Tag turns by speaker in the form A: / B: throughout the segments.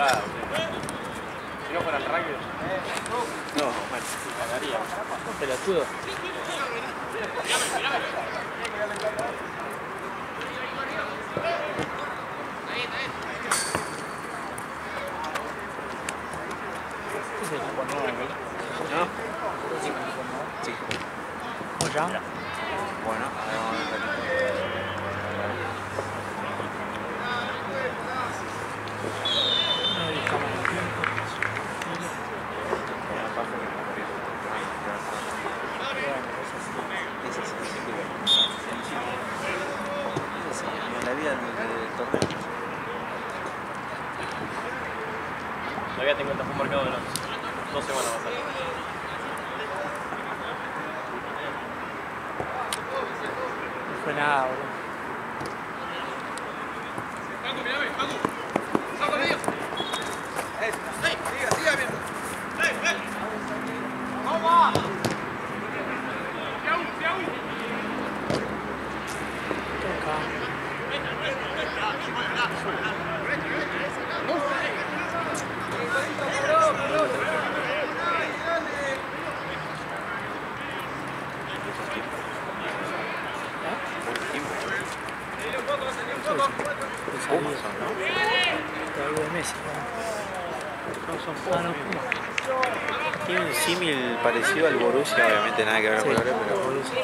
A: parada. Si no fuera el rugby.
B: No, bueno.
A: Ganaría.
C: Pelotudo. Es el equipo nuevo,
B: ¿No? Sí.
C: ¿O ya?
B: Bueno, ahora vamos a ver. La vida del torneo.
A: Todavía te encuentras un marcado de 2 semanas más allá.
C: No fue nada, boludo.
B: Tiene un símil parecido al Borussia, obviamente nada que ver con colores, pero debe ser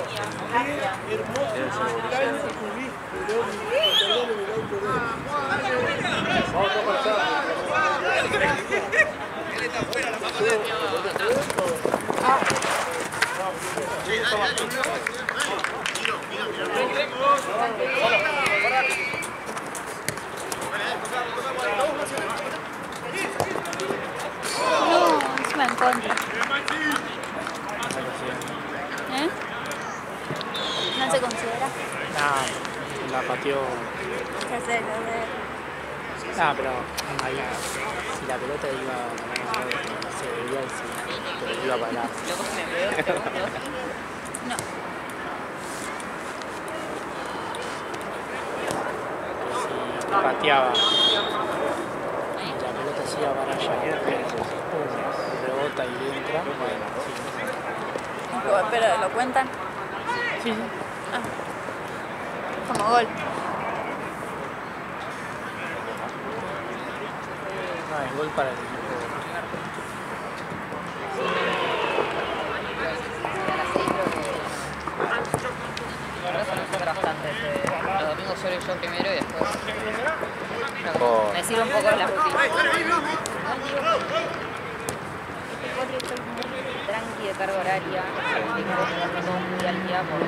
D: encima en contra. ¿Eh? ¿No se considera?
C: Nah, la pateó.
D: Ya sé.
C: Ah, pero ahí, si la pelota iba a la mano, se veía pero iba para allá.
D: No.
C: Si pateaba y la pelota se iba para allá, rebota y entra, bueno, sí.
D: ¿Pero lo cuentan?
C: Sí, sí.
D: Ah. Como gol.
C: No, es gol para el equipo.
E: Bastante. Los domingos suelo yo primero y después. Me sirve un poco la rutina. Tranqui de carga horaria. Todo muy al día por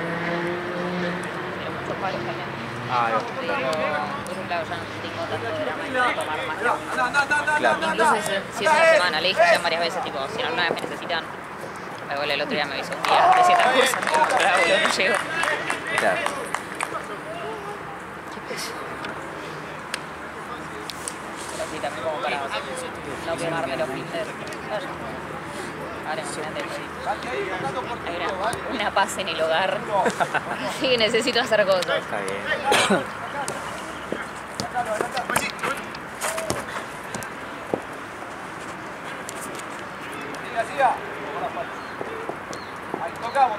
E: muchos palos también. Pero por un lado ya no tengo tanto drama y puedo tomar más.
B: claro.
E: Incluso si es una semana, le dije ya varias veces, tipo, si alguna vez me necesitan. Igual el otro día me avisó un día de ciertas cosas, pero no llego.
B: Claro.
E: Pero sí, también como para no quemarme los fines. Ahora imagínate, hay una paz en el hogar. Así que necesito hacer cosas.
B: Está bien.
A: Tocamos.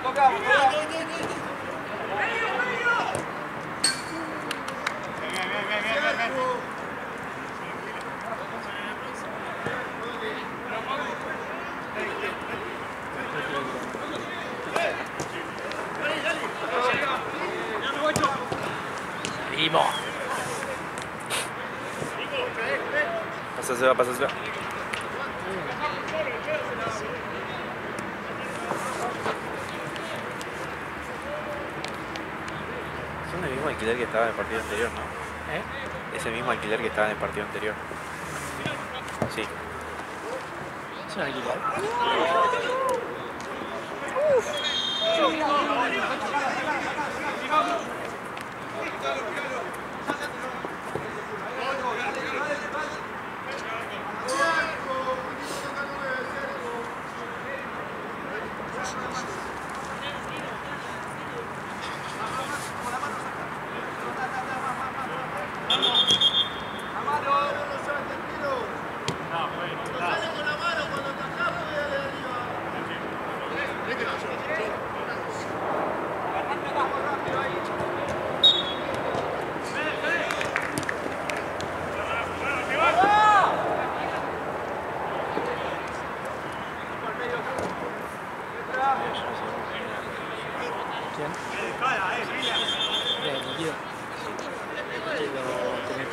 C: ¡Vimo!
B: Pásasela. Son el mismo alquiler que estaba en el partido anterior, ¿no? Es el mismo alquiler que estaba en el partido anterior. Sí.
C: ¿Es un alquiler?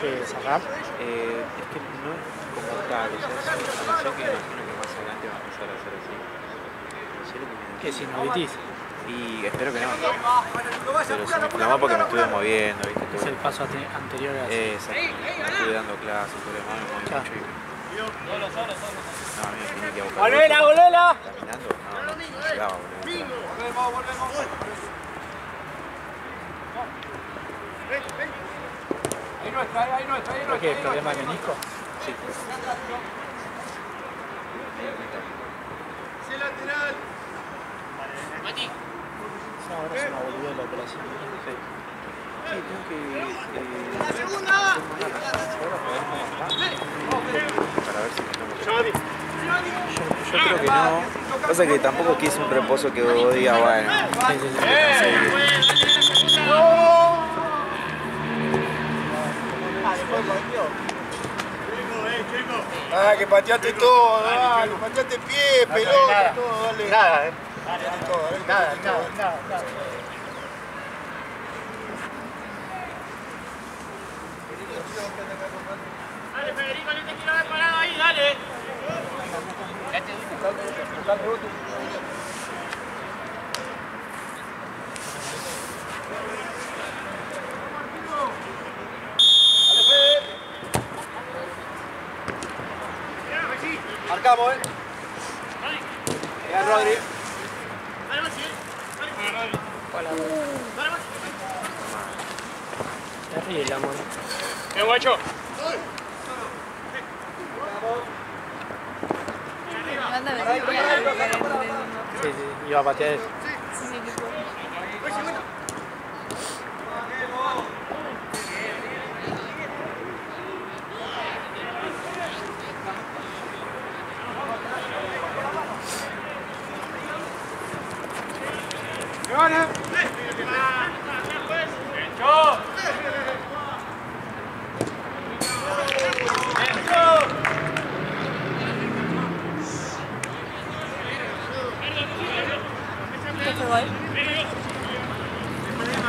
C: que sacar?
B: Es que no es como tal, o sea, es una información que imagino que más adelante va a empezar a hacer así. No sé lo que me
C: ¿Qué sinusitis?
B: Y espero que no. Pero se me inflamó porque me estuve moviendo, ¿viste?
C: Es el paso anterior a eso.
B: Exacto. Me estuve dando clases, todo lo demás, me moví mucho y... No, a mí me tenía que buscar.
C: ¡Volvela, volvela!
B: ¿Caminando? No llegaba, boludo.
C: ¿Por qué? ¿Problema de menisco?
B: Sí.
C: No, ahora se me volvió la operación.
B: Sí, tengo que... hacer una para ver si me tomo. Yo creo que no. Pasa que tampoco quise un reposo que vos digas, bueno.
F: Ah, que pateaste todo, dale, pateaste pie, pelota, todo, dale. Nada, pateaste todo, dale. Nada.
A: Dale, Federico, no te quiero ver parado ahí, dale.
F: Marcamos, Rodri.
C: Terrible, amor.
A: Bien, guacho.
D: Manda a ver si algo para el
C: Sí, iba a patear eso.
D: sin equipo. ¿Qué fue gol?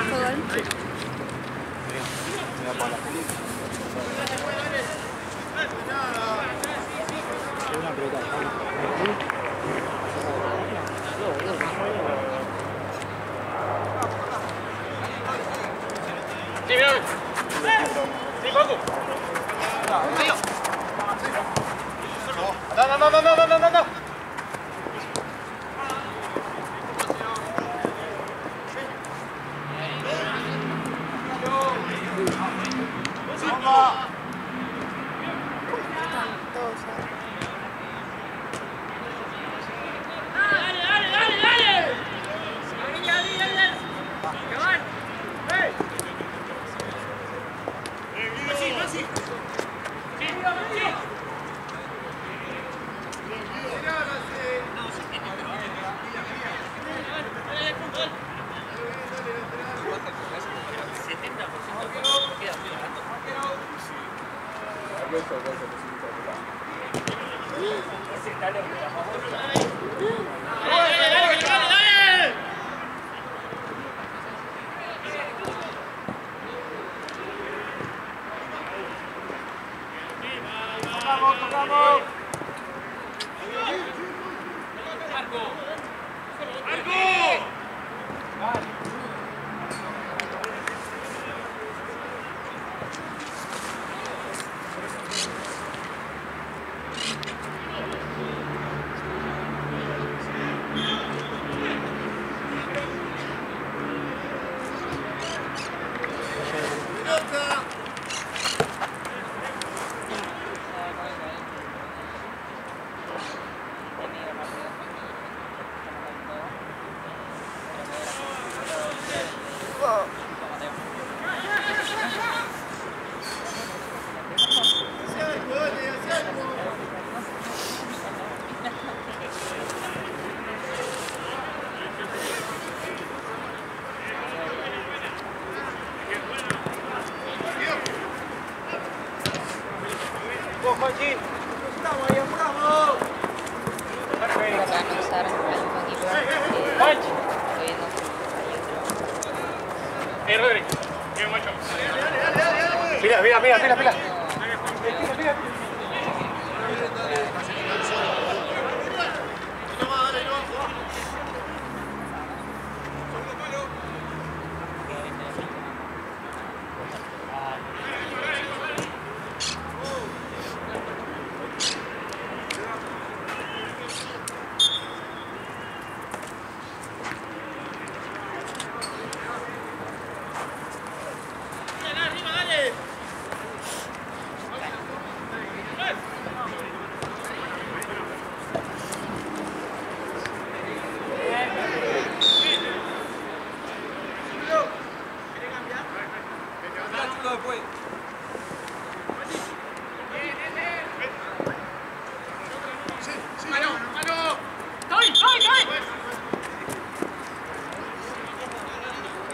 D: ¿Fue gol?
C: Es una pelota.
A: Sí, mira. Sí, Paco. No.
D: Están todos ahí.
E: Tratando de usar el mismo equipo que estoy viendo.
A: Rodri. Bien, guacho.
F: Mira, mira, mira, mira, mira.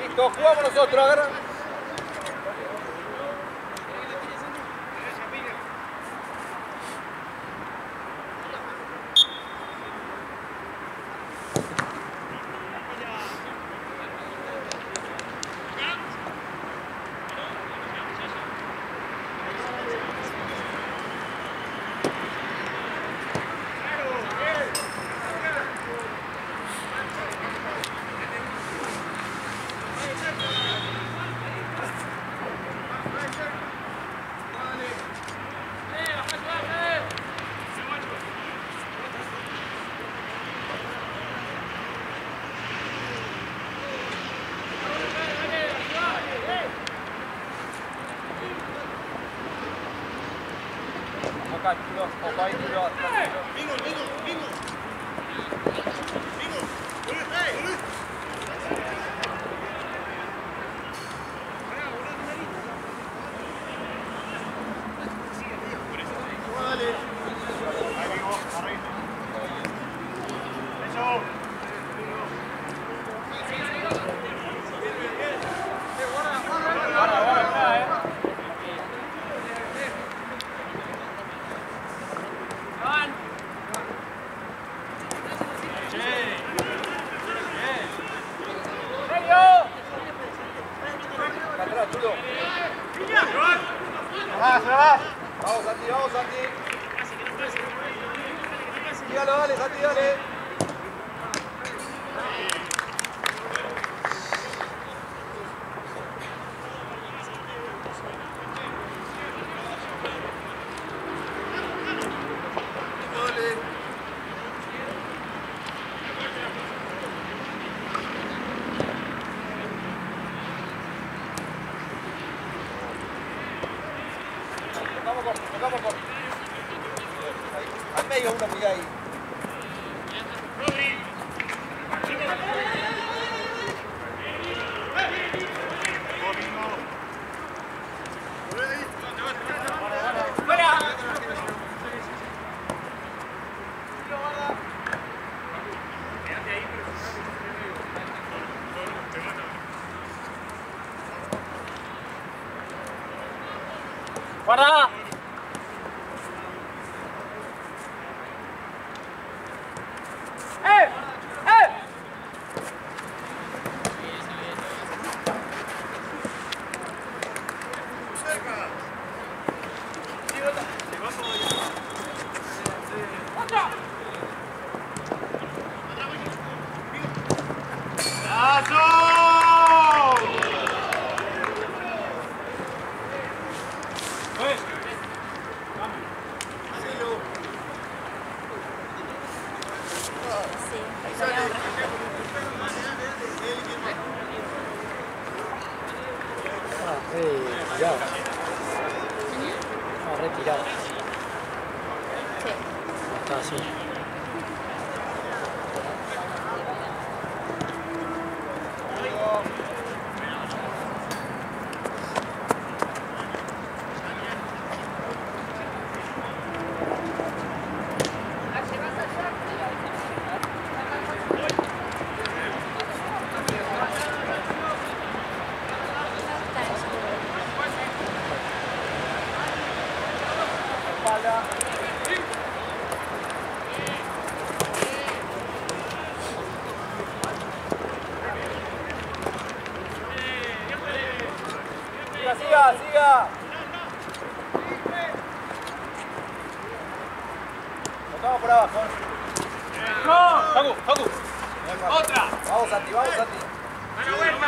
G: Listo, jugamos nosotros, agarra. Acá, Chulo, opa ahí, Chulo, Bingo, bingo, bingo. Bingo,
F: Dale. Ahí, Bingo, arriba. Eso.
G: Vamos, Santi, vamos, Santi. Dígalo, dale, Santi, dale. Tocamos por. Al medio una pilla ahí.
A: ¡Guarda!
C: Retirado. No, retirado.
D: Sí.
C: Está así.
G: Siga, siga, siga. abajo.
A: Facu, Facu.
G: Otra. Vamos, Santi, vamos, Santi.
A: ¡Buena vuelta!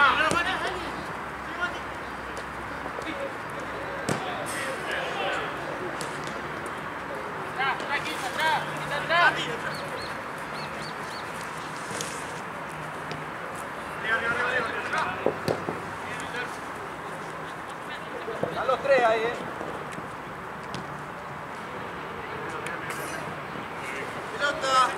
G: Están los tres ahí,
F: Pelota.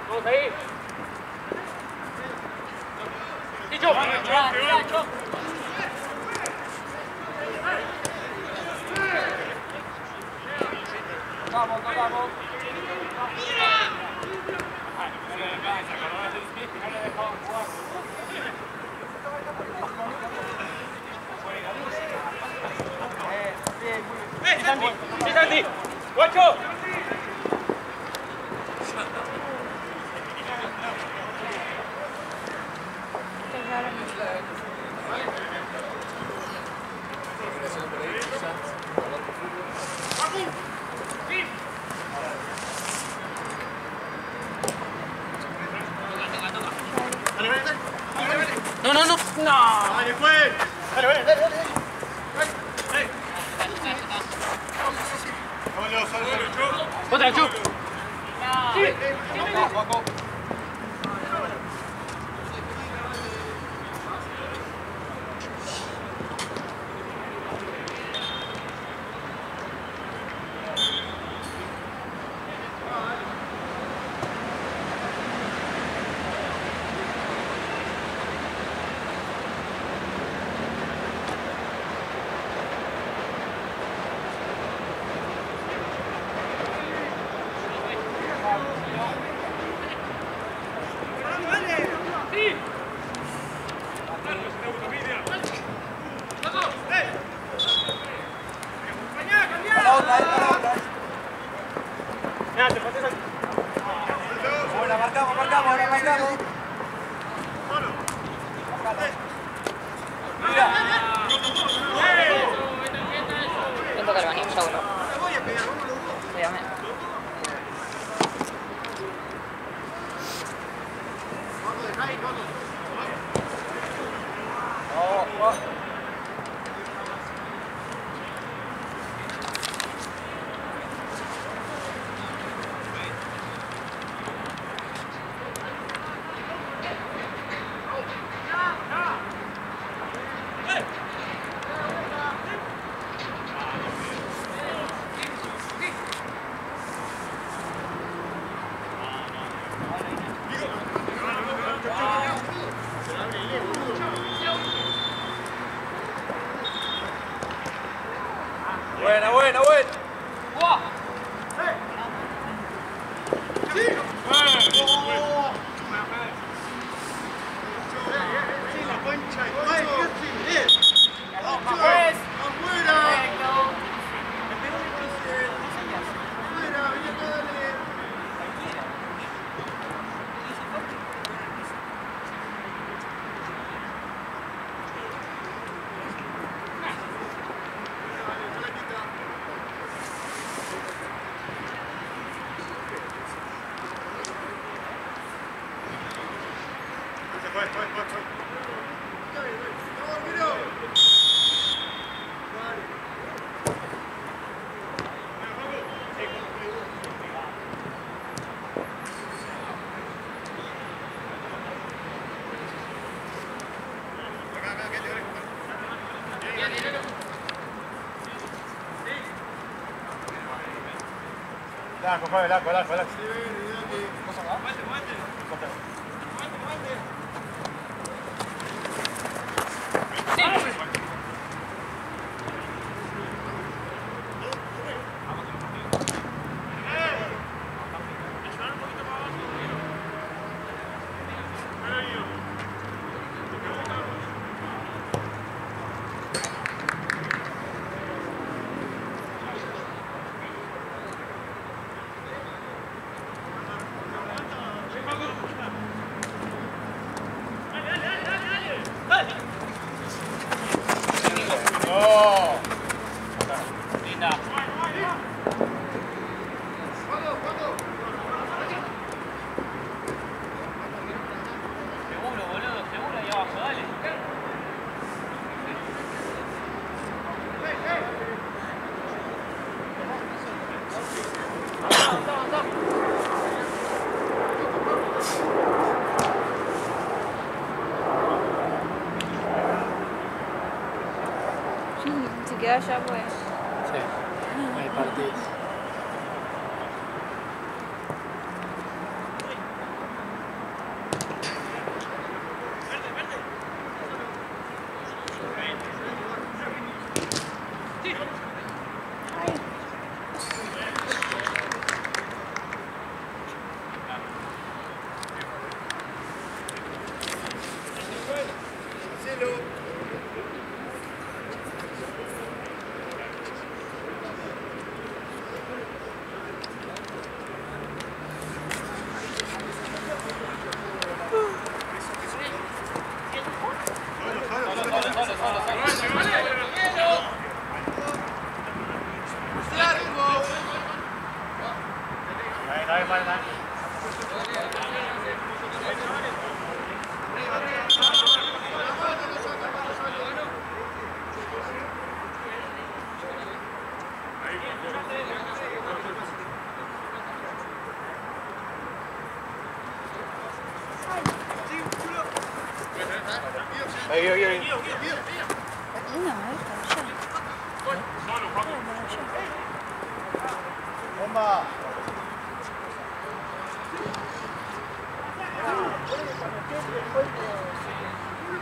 A: Vamos ahí. Dicho.
G: Vamos, vamos.
A: ¡Sí, Santi! ¡Guacho!
C: No, no, no.
A: ¡No! ¡Dale, pues! ¡Dale, dale, dale! ¡Otra, Chu! ¡Sí! Mira, te pasé Santi.
G: Ahora marcamos, ahora marcamos.
E: Yo toco el baño, seguro. Cuídame.
G: Buena, buena, buena.
E: Si queda allá, pues.
C: Sí, hay partidos.
F: Ahí. Bomba.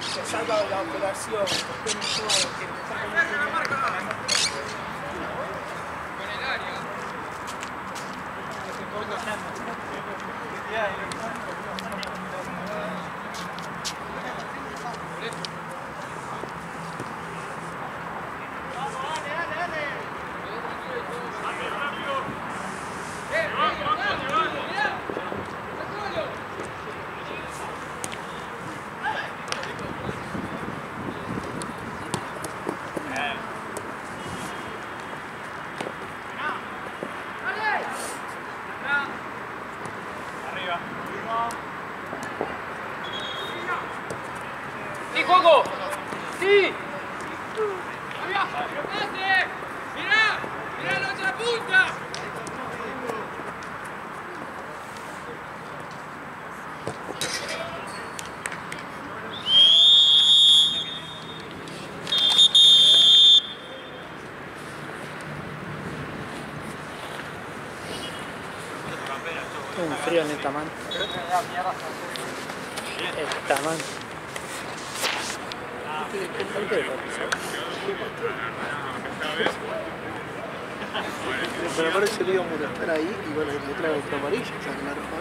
F: Se salva la operación.
A: ¡Sí, Juego! ¡Sí!
G: ¡Mirá la otra punta!
C: Un frío en el tamaño. El tamaño.
F: Pero parece que le íbamos a estar ahí y bueno, le traigo otra amarilla, o sea, que la ropa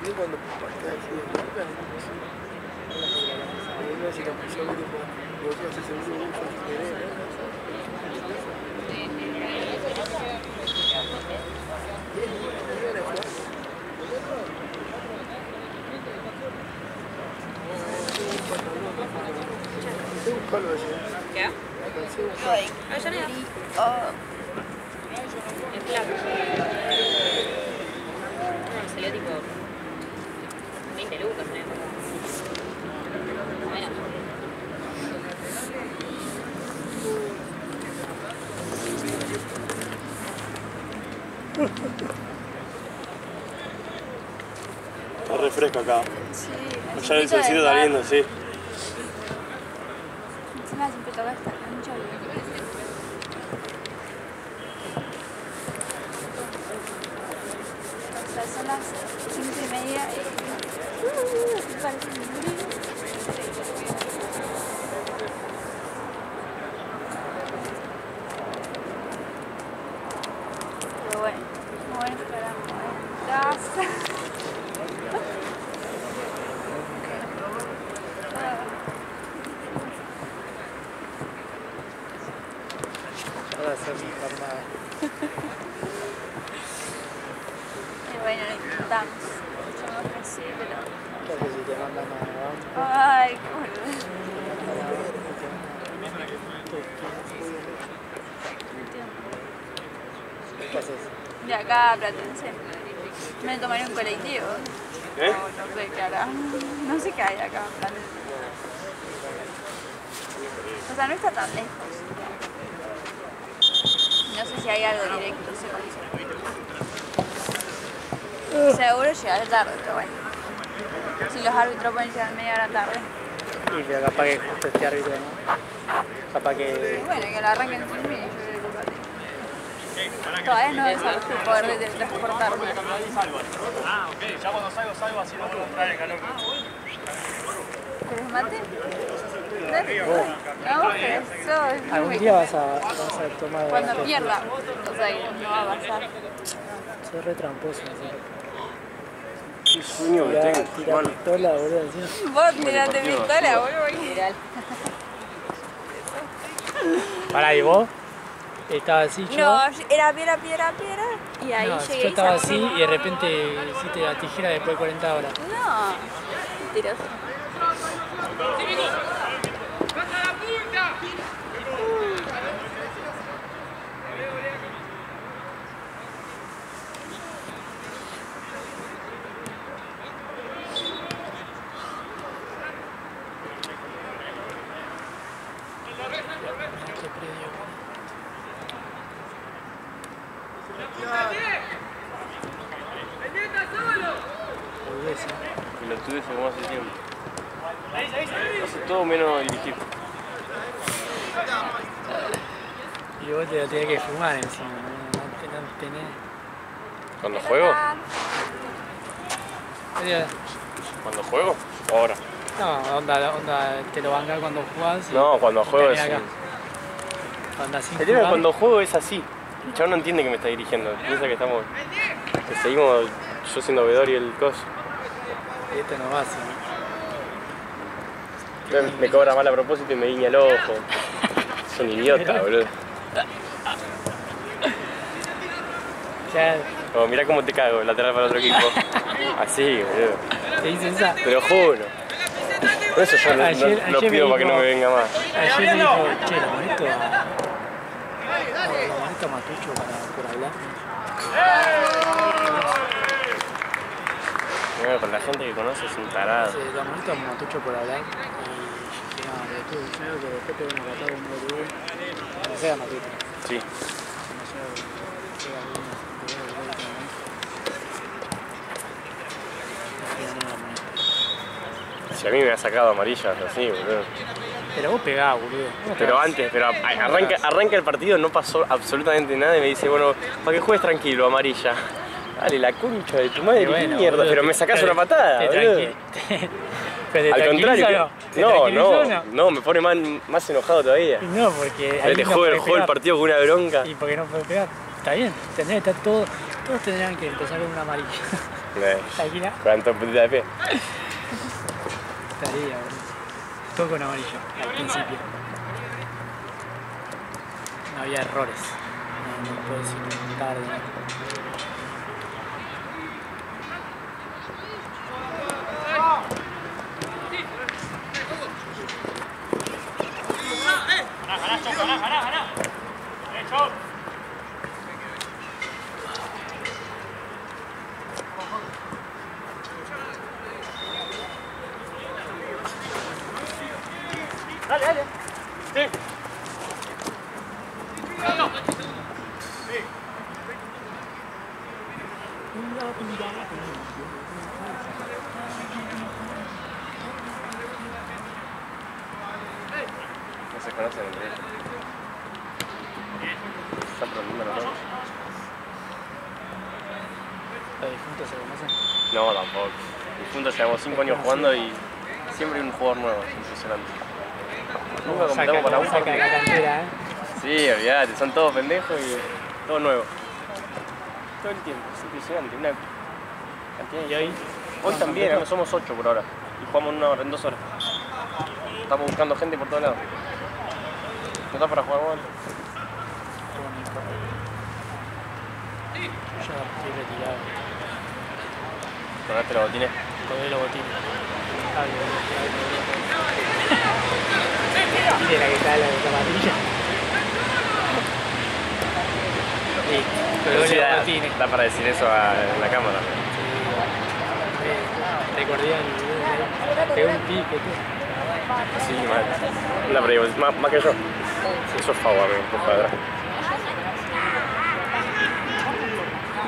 F: bien cuando patea así de larga, no sé si la presión que vos haces el uso mucho sin querer,
E: ¿Qué? Avellaneda. El plan. No, salió tipo 20 lucas, ¿no? Bueno.
A: Está refresco acá.
D: Sí.
A: Ya el solcito está lindo, sí.
D: encima siempre toca esta cancha y... O sea, son las 5:30 y... parece un brillo. Pero bueno, como ven, esperamos en casa.
C: Ahora hacer mi jornada.
D: Y bueno, lo intentamos. Hacemos que sí, pero...
C: ¿Qué haces si te mandan a banco?
D: Ay, qué boludo.
C: ¿Qué haces?
D: De acá a Platense. Me tomaré un colectivo.
A: ¿Eh?
D: No sé qué hará. No sé qué hay acá en Platense. O sea, no está tan lejos. No sé si hay algo directo, seguro llegaré tarde, pero bueno. Si los árbitros pueden llegar media hora tarde.
C: Y pero capaz que justo este árbitro, ¿no? Capaz que...
D: Y bueno, que lo arranquen sin mí, yo creo que todavía no desarrollé el poder de teletransportarme.
A: Ah, ok. Ya cuando salgo así no puedo traer el calor.
D: ¿Querés mate? No, que eso es
C: Algún
D: muy
C: día vas a tomar...
D: cuando pierda, o sea, que no va a pasar.
C: Soy re tramposo, así.
A: Qué sueño que
C: Tira
A: tengo, mano.
C: pistola, boludo, encima.
D: Vos tirate pistola, boludo. Literal.
C: Pará, ¿y vos? Estaba así, yo...
D: No, era piedra. Y ahí
C: No,
D: llegué
C: yo
D: y
C: estaba
D: saqué.
C: así y de repente hiciste la tijera después de 40 horas.
D: No, mentiroso.
A: Lo tuve como hace tiempo. Hace todo menos dirigir.
C: Y vos te lo tenés que fumar encima, no tenés...
A: ¿Cuando juego? ¿Cuando juego? ¿O ahora?
C: No, onda, te lo bancás cuando jugás. Y
A: No, cuando juego es...
C: tenés acá. Onda sin
A: El tema es
C: jugar.
A: cuando juego es así. El chabón no entiende que me está dirigiendo. Piensa que estamos... Que seguimos yo siendo veedor y el coso.
C: Y esto no va así, ¿no?
A: Entonces me cobra mal a propósito y me guiña el ojo. Es un idiota, boludo.
C: Ya,
A: Como, mirá cómo te cago, lateral para otro equipo. Así, boludo.
C: te dice esa.
A: Te lo juro. Por eso yo
C: Ayer
A: no pido para que no me venga más.
C: Ayer me dijo, che, lo molesto a Matucho por hablar.
A: Bueno, con la gente que conoce es un tarado.
C: Lo molesto a Matucho por hablar. Y dije, no, pero tú, yo creo que después te van a matar un boludo. No sea Matucho.
A: Sí.
C: No sea
A: Si a mí me ha sacado amarillas así, boludo.
C: Pero vos pegás, boludo.
A: Pero arranca el partido, no pasó absolutamente nada y me dice, bueno, para que juegues tranquilo, amarilla. Dale, la concha de tu madre,
C: Bueno,
A: mierda,
C: boludo,
A: pero me sacás una patada, boludo.
C: Pero
A: Al contrario, no, me pone más enojado todavía.
C: No, porque ahí
A: Te
C: no
A: juego
C: podés
A: el partido con una bronca.
C: ¿Y por qué no puedes pegar? Está bien, tendría que estar todos tendrían que empezar con una amarilla. Tranquila.
A: ¿Cuánto puntita de pie?
C: Estaría, boludo. Todo con amarillo, al principio. No había errores. No puedes ir tarde.
A: Ganá. Derecho. Dale. Sí. se conocen entre ellos. Están aprendiendo los dos.
C: ¿Los difuntos se conocen?
A: No, tampoco. Juntos llevamos 5 años jugando y siempre hay un jugador nuevo, impresionante. Nunca completamos para un
C: saca
A: partido.
C: la cantera, ¿eh?
A: Sí, olvidate, son todos pendejos y todo nuevo. Todo el tiempo, es impresionante. Una cantidad
C: ¿Y hoy?
A: Hoy también, no somos 8 por ahora. Y jugamos en 2 horas. Estamos buscando gente por todos lados. ¿No está para jugar gol?
C: Yo estoy retirado.
A: ¿Colgaste los botines?
C: Colgué los botines. Mire la que está la zapatilla. Colgué los botines.
A: Da para decir eso en la cámara.
C: Recordé pegó un pique, tú.
A: Sí, mal. La pero más que yo. Eso es favor, me empuja atrás.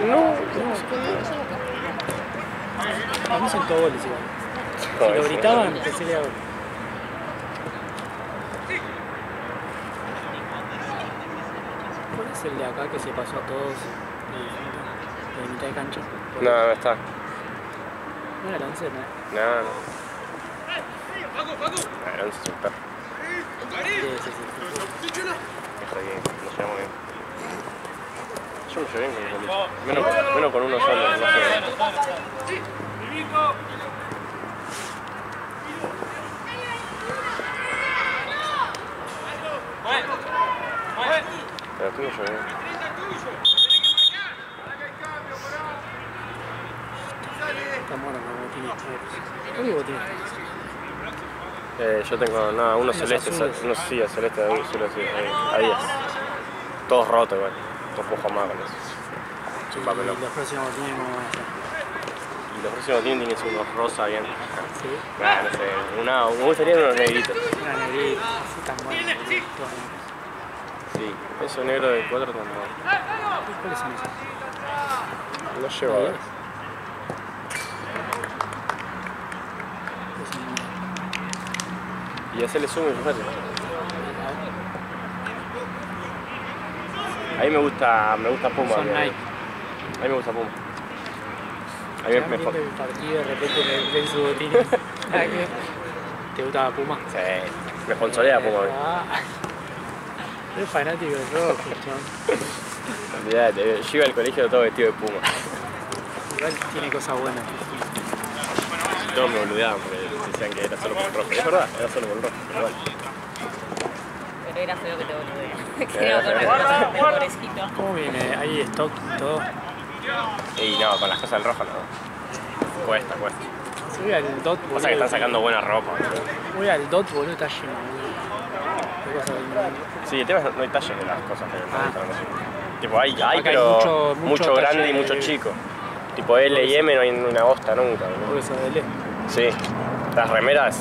A: No.
C: A mí son todos goles igual. Si lo gritaban, pensé que era gol. ¿Cuál es el de acá que se pasó a todos de mitad de cancha?
A: No está.
C: No era el 11, ¿no?
A: No. El 11 es un perro.
C: Sí.
A: Está bien, nos llevamos bien. Yo me llevé bien con el boliche. Menos con uno solo, no sé. Pero tú me llevé bien.
C: Está bueno con botines negros. ¿Qué botines?
A: Yo tengo uno celeste, uno sí, el celeste de azul, sí, ahí es. Todos rotos igual, no puedo jugar más con eso. Es un papelón.
C: Y los próximos botines, ¿cómo van a ser?
A: Y los próximos tienes unos rosa bien.
C: ¿Sí?
A: No sé, me gustaría unos negritos.
C: Una negrita, así tan buena.
A: Sí, eso negro de 4 tan bueno.
C: ¿Cuáles son esos?
A: No llevo a ver. Y hacerle zoom y fíjate. A mí me gusta Puma.
C: Son Nike.
A: A mí me gusta Puma. A mí es mejor.
C: El partido de repente me ven su botines. ¿Te gustaba Puma?
A: Sí, me sponsorea Puma.
C: Es fanático del rojo, chabón.
A: Olvídate, yo iba al colegio todo vestido de Puma.
C: Igual tiene cosas buenas.
A: Todos me boludeaban porque decían que era solo por el rojo. Es verdad, era solo por el rojo, pero igual.
E: Pero era feo que te boludean. Que era con las cosas del pobrecito.
C: ¿Cómo viene? ¿Hay stock y todo?
A: Y no, con las cosas del rojo no. Cuesta.
C: Sí, voy al DOT, boludo.
A: Pasa que están sacando buena ropa, boludo.
C: Voy al DOT, boludo, está lleno, boludo. ¿Qué pasa ahí?
A: Sí, el tema es que no hay talles de las cosas que tipo, hay
C: Acá
A: pero
C: mucho
A: grande
C: talle
A: y mucho chico. Tipo L y M no hay una bosta nunca, boludo.
C: Porque eso de L.
A: Sí, las remeras,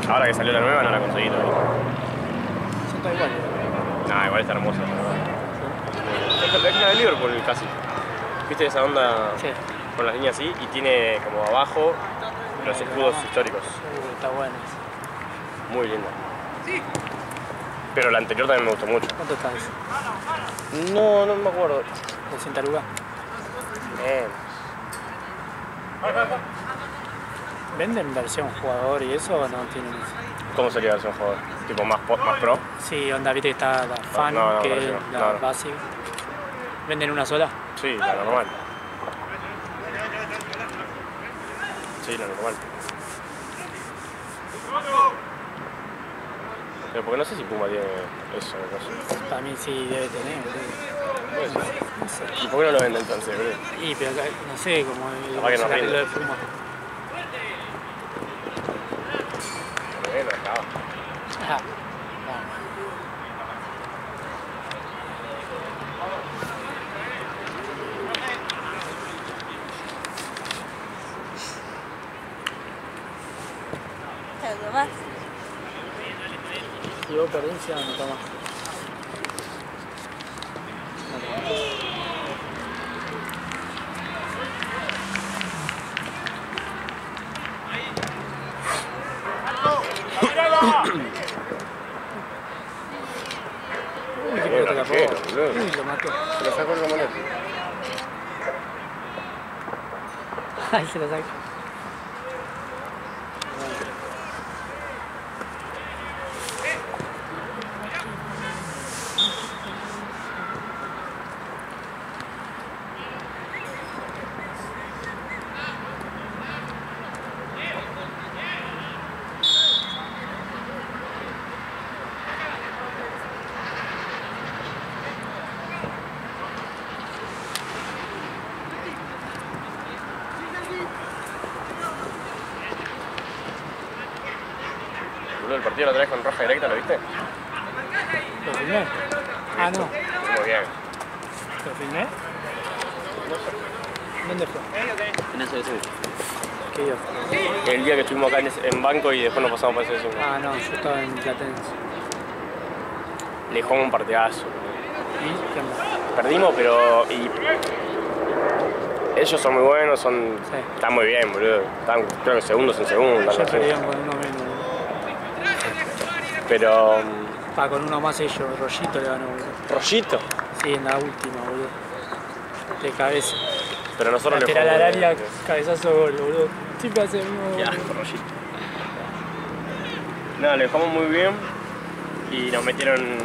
A: ahora que salió la nueva no la conseguí todavía.
C: Son todas iguales.
A: Nah, igual está hermosa. Es la de Liverpool casi. ¿Viste esa onda
C: Sí.
A: con las líneas así? Y tiene como abajo los escudos históricos.
C: Está bueno.
A: Muy linda. Pero la anterior también me gustó mucho.
C: ¿Cuánto está eso?
A: No me acuerdo.
C: 200 lucas. ¿Venden versión jugador y eso o no tienen eso?
A: ¿Cómo sería la versión jugador? ¿Tipo más pro?
C: Sí, onda, viste que está la fan,
A: No,
C: que
A: parece
C: es
A: no.
C: la
A: No.
C: básica. ¿Venden una sola?
A: Sí, la normal. Sí, la normal. Pero porque no sé si Puma tiene eso, no sé.
C: Para mí sí debe tener, boludo. No sé.
A: ¿Y por qué no lo venden entonces, boludo?
C: Y pero acá, no sé, como
A: Capaz que no rinde.
C: lo de Puma.
A: Bueno, acaba.
C: Ah, vamos.
D: ¿Te lo tomás?
C: Si vos perdés, ya no tomás. mató.
A: Se lo sacó el Romanetti.
C: Ahí se lo saca.
A: El partido lo traes con roja directa, ¿lo viste?
C: ¿Lo filmé? Ah, no.
A: Muy bien.
C: ¿Lo filmé? ¿Dónde fue?
A: En el selección.
C: ¿Qué dio?
A: El día que estuvimos acá en banco y después nos pasamos para el selección.
C: Ah, no, yo estaba en Platense.
A: Le jugamos un partidazo.
C: ¿Y qué onda?
A: Perdimos, pero... Ellos son muy buenos,
C: Sí.
A: están muy bien, boludo. Están, creo que segundos en segunda.
C: Ayer perdieron con uno menos.
A: Pero...
C: Con uno más ellos, Rollito le ganó, boludo.
A: ¿Rollito?
C: Sí, en la última, boludo. De cabeza.
A: Pero nosotros le
C: Lateral al
A: jugamos...
C: área, cabezazo gol, boludo. Siempre hace el mismo.
A: Qué asco, Rollito. No, le jugamos muy bien y nos metieron...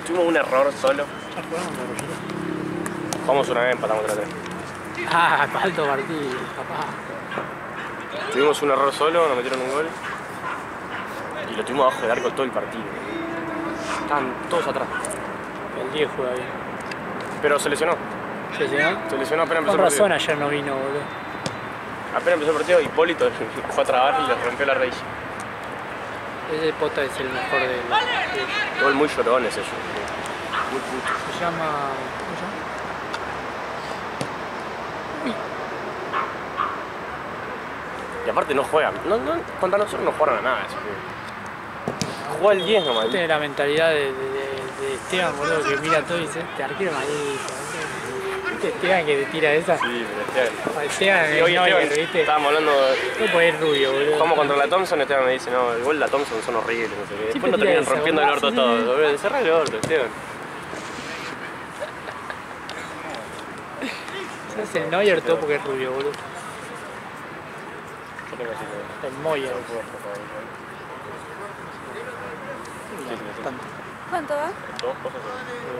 A: Tuvimos un error solo.
C: ¿Ya jugamos con Rollito?
A: Jugamos una vez, empatamos 3-3.
C: Ah, alto partido, papá.
A: Tuvimos un error solo, nos metieron un gol. Y lo tuvimos abajo del arco todo el partido. Estaban todos atrás.
C: El 10 juega bien.
A: Pero se lesionó.
C: ¿Se lesionó?
A: Se lesionó apenas
C: Con
A: empezó el
C: razón
A: partido.
C: ayer no vino, boludo.
A: Apenas empezó el partido, Hipólito fue a trabar y le rompió la rodilla.
C: Ese pota es el mejor de
A: Gol muy llorón ese yo. Muy puto.
C: se llama. ¿Cómo se llama?
A: Y aparte no juegan. Contra nosotros no jugaron a nada. Juega el 10 nomás.
C: Tiene la mentalidad de Esteban, boludo, que mira todo y dice, este arquero malito. ¿Viste Esteban que te tira esa?
A: Sí, pero
C: Esteban
A: y
C: es
A: hoy
C: Neuer,
A: Esteban,
C: ¿viste?
A: estábamos hablando de...
C: No puede ir rubio, boludo.
A: Jugamos contra la Thompson, Esteban me dice, no, el gol de la Thompson son horribles, no sé qué. Después
C: Siempre
A: nos
C: tira
A: terminan
C: esa,
A: rompiendo el
C: boludo.
A: orto todo. Boludo, cerrá el orto, Esteban.
C: Se hace el Neuer todo porque es rubio, boludo. El Moyer.
D: ¿Cuánto va?
C: ¿El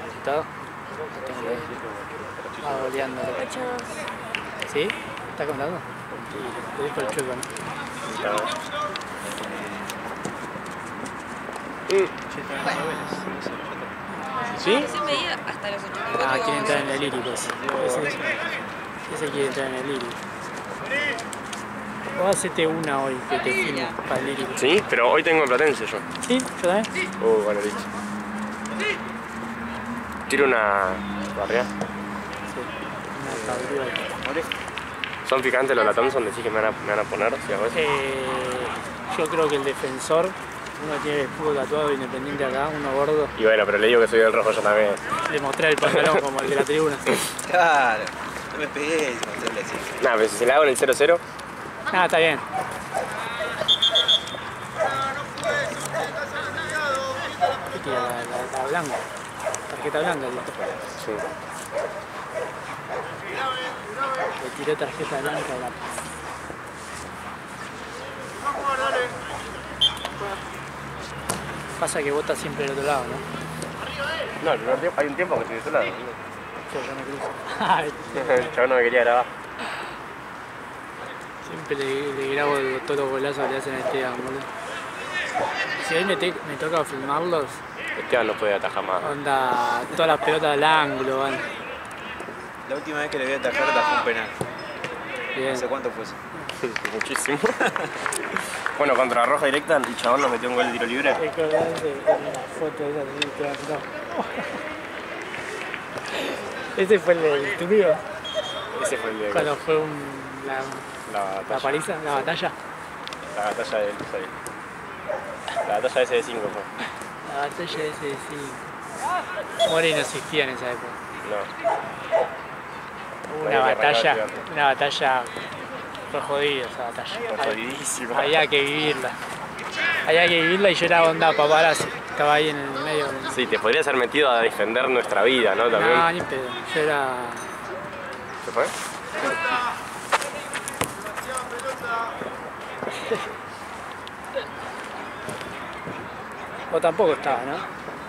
C: resultado? Tengo que ir. Ah, goleando.
D: 8-2.
C: ¿Sí? ¿Está contando? Sí, te dijo el chueco, ¿no?
A: ¿Sí?
E: Ese medía hasta los 84.
C: Ah, quiere entrar en el lírico. Ese quiere entrar en el lírico. Vos hacete una hoy que te filme para el lírico.
A: Sí, pero hoy tengo en Platense yo.
C: ¿Sí? ¿Yo también?
A: Bueno, listo. Tiro una barriada.
C: Sí. Una cabrera.
A: ¿Son picantes los de la Thompson? ¿Decís que me van a poner? Si hago eso?
C: Yo creo que el defensor, uno tiene el escudo tatuado independiente acá, uno gordo.
A: Y bueno, pero le digo que soy del rojo yo también.
C: Le mostré el pantalón como el de la tribuna.
B: Claro, no me pegué, mostrarle así.
A: Nada, pero si se la hago en el 0-0,
C: Ah, está bien. ¿Qué tira? La blanca. Tarjeta blanca, el
A: sí.
C: Le tiró tarjeta blanca a la... Pasa que vota siempre del otro lado, ¿no?
A: No, el primer tiempo, hay un tiempo que estoy de su lado.
C: Yo me cruzo.
A: El chabón no me quería grabar.
C: Siempre le grabo todos los golazos que le hacen a Esteban, boludo. Si hoy me toca filmarlos,
A: Esteban no puede atajar más.
C: onda todas las pelotas al ángulo, van.
B: La última vez que le vi atajar atajó un penal.
C: Bien.
B: No sé cuánto fue eso.
A: Muchísimo. Bueno, contra Roja Directa el chabón nos metió un gol de tiro libre.
C: ¿Te acordás de la foto esa de Esteban? No. Ese fue el del tuyo,
A: Ese fue el de
C: cuando fue
A: la
C: la paliza, la batalla.
A: La batalla del 6. La batalla ese de 5 fue.
C: La batalla ese de 5. Mori no existía en esa época.
A: No.
C: Hubo una batalla fue jodida esa batalla.
A: Fue jodidísima.
C: Había que vivirla. Había que vivirla y yo era onda paparazzi. Estaba ahí en el medio.
A: Sí, te podrías haber metido a defender nuestra vida, ¿no? También.
C: No, ni pedo. Yo era...
A: ¿Se fue?
C: Vos tampoco estabas, ¿no?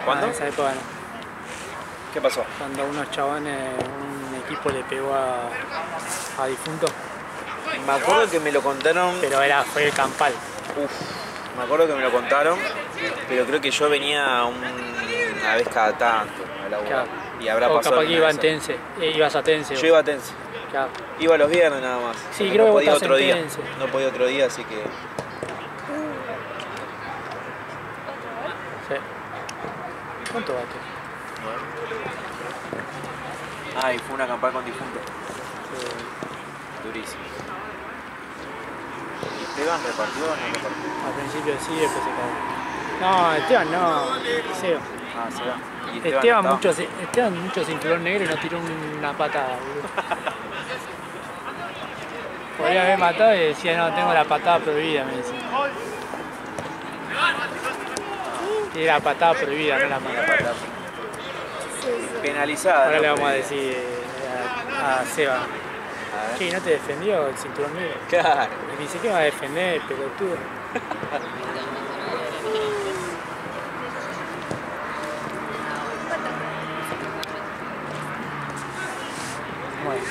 B: ¿Cuándo?
C: En esa época no.
B: ¿Qué pasó?
C: Cuando unos chabones, un equipo le pegó a difunto.
B: Me acuerdo que me lo contaron.
C: Pero fue el campal.
B: Me acuerdo que me lo contaron, pero creo que yo venía una vez cada tanto a laburar.
C: Claro.
B: Y habrá
C: O
B: pasado.
C: capaz que iba en
B: alguna vez.
C: Tense. Ibas a Tense.
B: Yo iba a Tense.
C: Claro.
B: Iba los viernes nada más.
C: Sí,
B: porque
C: creo que
B: no
C: vos
B: podía
C: estás
B: otro
C: en
B: día.
C: Tense.
B: No podía otro día, así que.
C: Sí. ¿Cuánto bate?
B: Ah, y fue una campal con difunto. Durísimo. ¿Y Esteban repartió o no repartió?
C: Al principio sí, después se cagó. No, Esteban no. Seba.
B: Ah, se va. ¿Y
C: Esteban
B: no
C: mucho cinturón negro y no tiró una patada, boludo. Podría haber matado y decía, no, tengo la patada prohibida, me decía. Y la patada prohibida, no la patada.
B: penalizada?
C: Ahora
B: ¿no?
C: le vamos a decir a Seba.
B: A ver.
C: Che, ¿no te defendió el cinturón negro?
B: Claro.
C: Y dice, ¿qué va a defender, pelotudo? Bueno.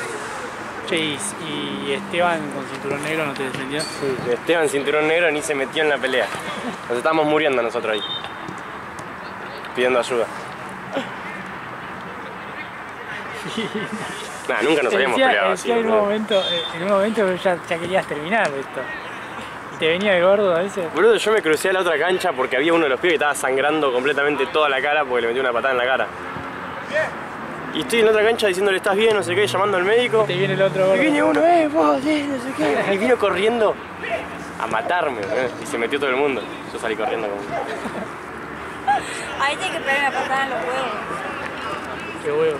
C: Che, y Esteban con cinturón negro no te defendió.
A: Sí, Esteban cinturón negro ni se metió en la pelea. Nos estábamos muriendo nosotros ahí. Pidiendo ayuda. Nah, nunca nos habíamos peleado así.
C: En un momento ya querías terminar esto. Y te venía el gordo a veces.
A: Boludo, yo me crucé a la otra cancha porque había uno de los pibes que estaba sangrando completamente toda la cara porque le metió una patada en la cara. Y estoy en la otra cancha diciéndole, ¿estás bien? No sé qué, llamando al médico.
C: Te viene el otro gordo.
A: Y viene uno, vos, no sé qué. Y vino corriendo a matarme, y se metió todo el mundo. Yo salí corriendo como...
D: Ahí tiene que pegar una patada en los huevos.
C: Qué huevo.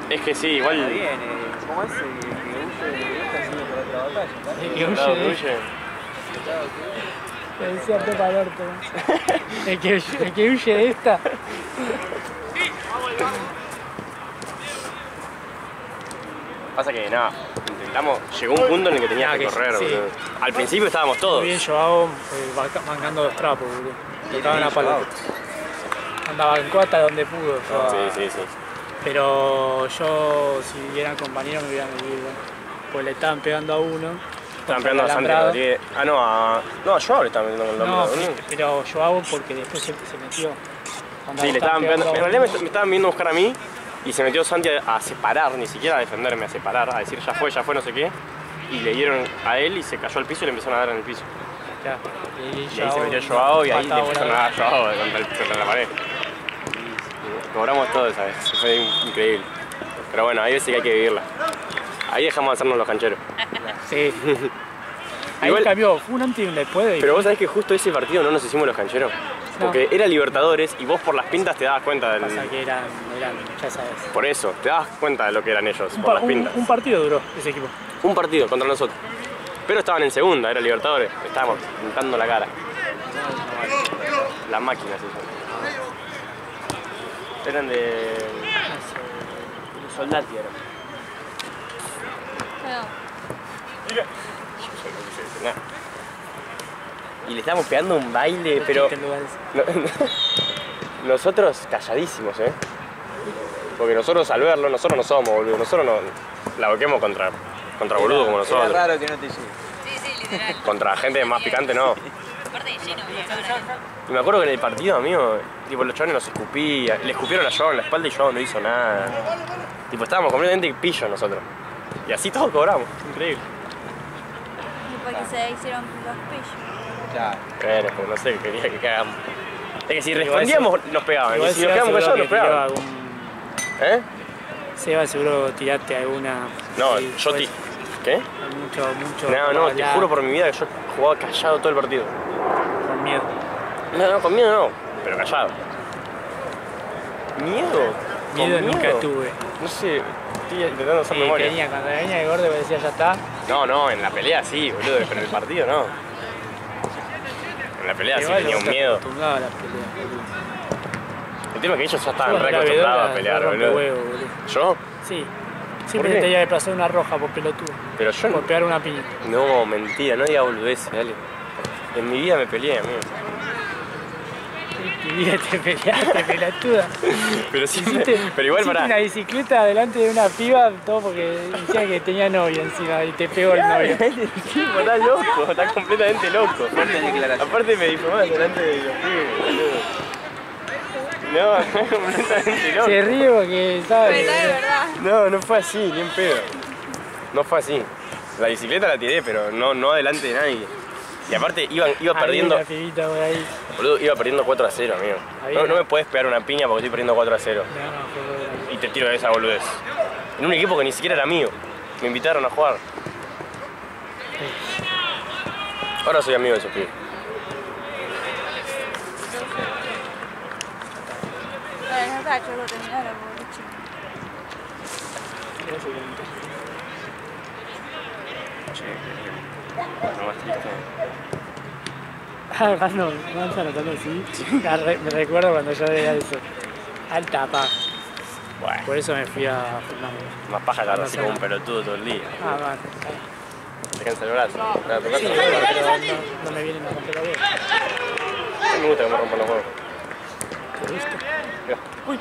A: Es que sí, igual...
B: Está bien, ¿cómo es? Que huye de esta sigue por otra batalla.
C: El que huye
A: Claro,
C: de
A: huye.
C: Le decía Pepa al orto. El que huye de esta.
A: Pasa que nada, intentamos, llegó un punto en el que tenías que correr,
C: sí.
A: boludo. Al principio estábamos todos.
C: Muy bien, Joao mangando los trapos, boludo. Tocaba la pala. Andaba en cuota donde pudo. Joao.
A: Sí.
C: Pero yo, si eran compañeros, me hubieran metido. Pues le estaban pegando a uno.
A: Estaban pegando a Santi Rodríguez. Ah, no, a Joao le estaban metiendo con el
C: No,
A: alambrado.
C: pero Joao porque después se metió. Cuando
A: Sí, le estaban pegando. En
C: a
A: realidad
C: uno,
A: me estaban viendo a buscar a mí y se metió Santi a separar, ni siquiera a defenderme, a separar, a decir ya fue, no sé qué. Y le dieron a él y se cayó al piso y le empezaron a dar en el piso.
C: ya.
A: Y ahí se metió Joao y ahí le empezaron a dar a Joao contra la pared. Y cobramos todo esa vez, fue increíble. Pero bueno, hay veces que hay que vivirla. Ahí dejamos de hacernos los cancheros.
C: Sí. Ahí
A: Igual-
C: cambió, fue un antes y un después. De...
A: Pero vos sabés que justo ese partido no nos hicimos los cancheros.
C: No.
A: Porque era Libertadores y vos por las pintas te dabas cuenta del...
C: Pasa que eran, ya sabes.
A: Por eso, te dabas cuenta de lo que eran ellos, por las pintas.
C: Un partido duró ese equipo.
A: Un partido contra nosotros. Pero estaban en segunda, era Libertadores. Estábamos pintando la cara. Las máquinas esas. Eran de... Soldati eran. Nah. Y le estábamos pegando un baile, pero... Nosotros calladísimos, Porque nosotros al verlo, nosotros no somos, boludo. Nosotros no la boquemos contra boludo como nosotros.
B: Era raro que no te llegue.
E: Sí, literal.
A: Contra gente más picante, no.
E: Aparte de lleno.
A: Y me acuerdo que en el partido, amigo, tipo, los chavales nos escupían. Le escupieron a Joao en la espalda y Joao no hizo nada. Tipo, estábamos completamente pillos nosotros. Y así todos cobramos. Increíble.
D: Y porque se hicieron los pillos.
B: Claro.
A: Bueno, pero no sé, quería que cagamos. Es que si respondíamos, nos pegaban. Y si nos quedamos callados, nos pegaban. ¿Eh?
C: Seba, seguro tiraste alguna.
A: No,
C: sí,
A: yo
C: pues,
A: ¿Qué?
C: Mucho.
A: No, te
C: hablar,
A: juro por mi vida que yo jugaba callado todo el partido.
C: Con miedo.
A: No, con miedo no, pero callado. ¿Miedo?
C: Miedo
A: ¿Con
C: nunca tuve.
A: No sé, estoy intentando hacer
C: Sí,
A: memoria.
C: cuando venía el gordo me decía ya está.
A: No, en la pelea sí, boludo, pero en el partido no. En En la pelea sí
C: Igual
A: tenía
C: vos
A: un
C: estás
A: miedo.
C: acostumbrado a las peleas, boludo.
A: El tema es que ellos ya estaban
C: Vos
A: re
C: la
A: acostumbrados
C: vedora
A: a pelear,
C: rompe
A: boludo.
C: huevo, boludo.
A: ¿Yo?
C: Sí.
A: ¿Por
C: Siempre
A: qué?
C: te tenía que pasar una roja por pelotudo.
A: Pero yo
C: Por
A: no.
C: pegar una piña.
A: No, mentira, no diga boludeces, dale. En mi vida me peleé, amigo.
C: Tu vida te peleaste, pelotuda.
A: Pero sí,
C: Hiciste,
A: pero igual
C: hiciste
A: para.
C: una bicicleta delante de una piba, todo porque decía que tenía novia encima y te pegó el novio.
A: Está loco, está completamente loco.
B: Fuerte declaración.
A: Aparte me difamás delante de los pibes, boludo. No, es completamente loco.
C: Se ríe porque sabe.
D: Pero es verdad.
A: No, no fue así, ni en pedo. No fue así. La bicicleta la tiré, pero no adelante de nadie. Y aparte iba perdiendo.
C: Una pibita por ahí.
A: Boludo, iba perdiendo 4-0, amigo. No me puedes pegar una piña porque estoy perdiendo 4-0.
C: No, fue
A: Y te tiro de esa boludez. En un equipo que ni siquiera era mío. Me invitaron a jugar. Ahora soy amigo de esos pibes.
D: Para no está, yo lo terminaron, boliche.
A: No más triste.
C: Ah, no, vas anotando así. Me recuerdo cuando yo veía eso. Alta paja.
A: Bueno,
C: Por eso me fui a Fernando.
A: más paja estar
C: No
A: así
C: sé.
A: como un pelotudo todo el día.
C: Ah, bueno.
A: Te cansa el brazo. Para tocar.
C: Sí, bueno, pero no me vienen a romper la huevo.
A: A mí me gusta que me rompan los huevos.
C: ¿Te gusta?
A: Mira.
C: Uy.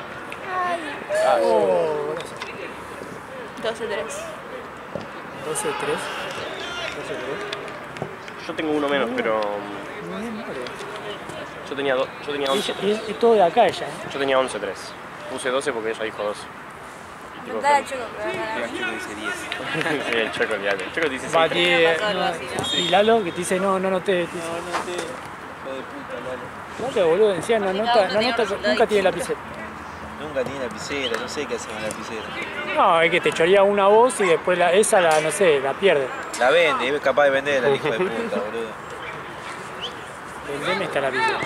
A: Ah,
C: Oh,
D: 12-3.
C: 12-3. 12-3.
A: yo tengo uno menos, pero
C: No es malo.
A: yo tenía 11.
C: Es todo de acá ella.
A: Yo tenía 11-3. Puse 12 porque ella dijo 12.
D: Intentá el choco, pero
B: El
D: no.
B: chico dice 10.
A: Sí, el Choco, olvídate. El Choco dice
C: Va,
A: 6.
C: que,
E: pasó algo así, ¿no?
C: y Lalo que te dice no noté. Te dice,
B: No te. Hijo de puta, Lalo.
C: Lalo, boludo, decía no nota, nunca tiene lapicera.
B: Nunca tiene lapicera, no sé qué hace con la lapicera.
C: No, es que te chorea una voz y después esa no sé, la pierde.
B: La vende, es capaz de venderla, el hijo de puta, boludo.
C: Vendeme esta lapicera.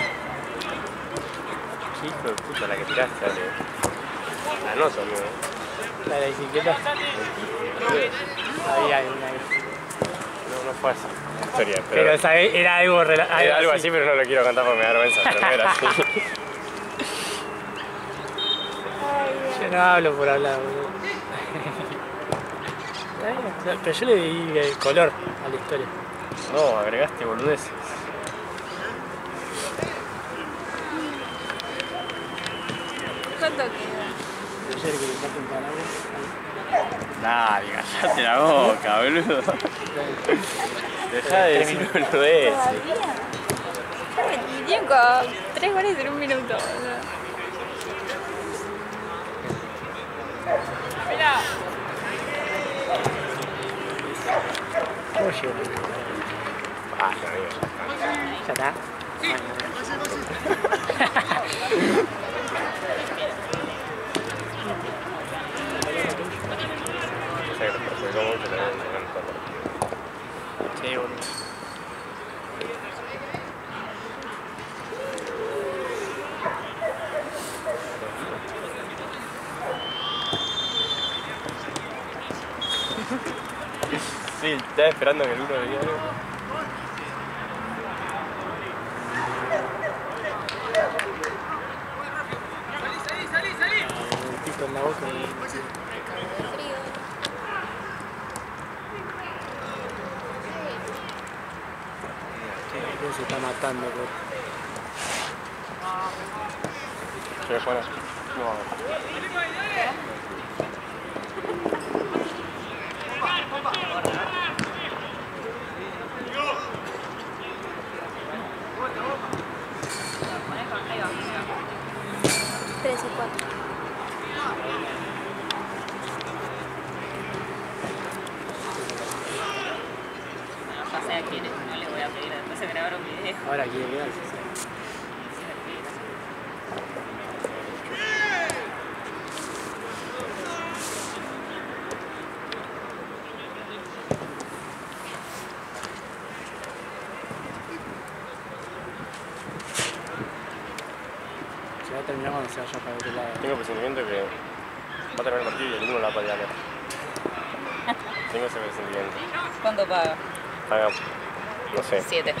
A: Qué hijo de puta la que tiraste, dale. Ganoso, amigo.
C: La de la bicicleta. Ahí hay una.
A: No fue así. Historia,
C: Pero esa era algo,
A: era algo así, pero no lo quiero contar porque me da vergüenza. Pero no era así.
C: Yo no hablo por hablar, boludo. Pero yo le di color a la historia.
A: No, agregaste boludeces.
D: ¿Cuánto queda?
C: Ayer que le saqué un palabra.
A: Dale, callate la boca, boludo. Dejá de decir boludeces.
D: ¿Todavía? Ya me metieron con 3 goles en un minuto. boludo.
C: Oye,
A: Ah, amigo.
C: ya está.
A: Se perjudicó mucho también.
C: Sí, boludo.
A: Sí, estaba esperando que el uno venía algo.
C: El pico en la boca. Se está matando, bro.
A: ¿Quieres jugar? No.
D: Tres y 4.
E: Ya sé a quién es, no le voy a pedir, después se grabar un video.
C: Ahora quiere quedarse. Se va a terminar cuando se vaya para otro lado.
A: Tengo el presentimiento que va a terminar el partido y el uno la va a patear. Tengo ese presentimiento.
E: ¿Cuánto paga?
A: Paga, no sé.
E: 7.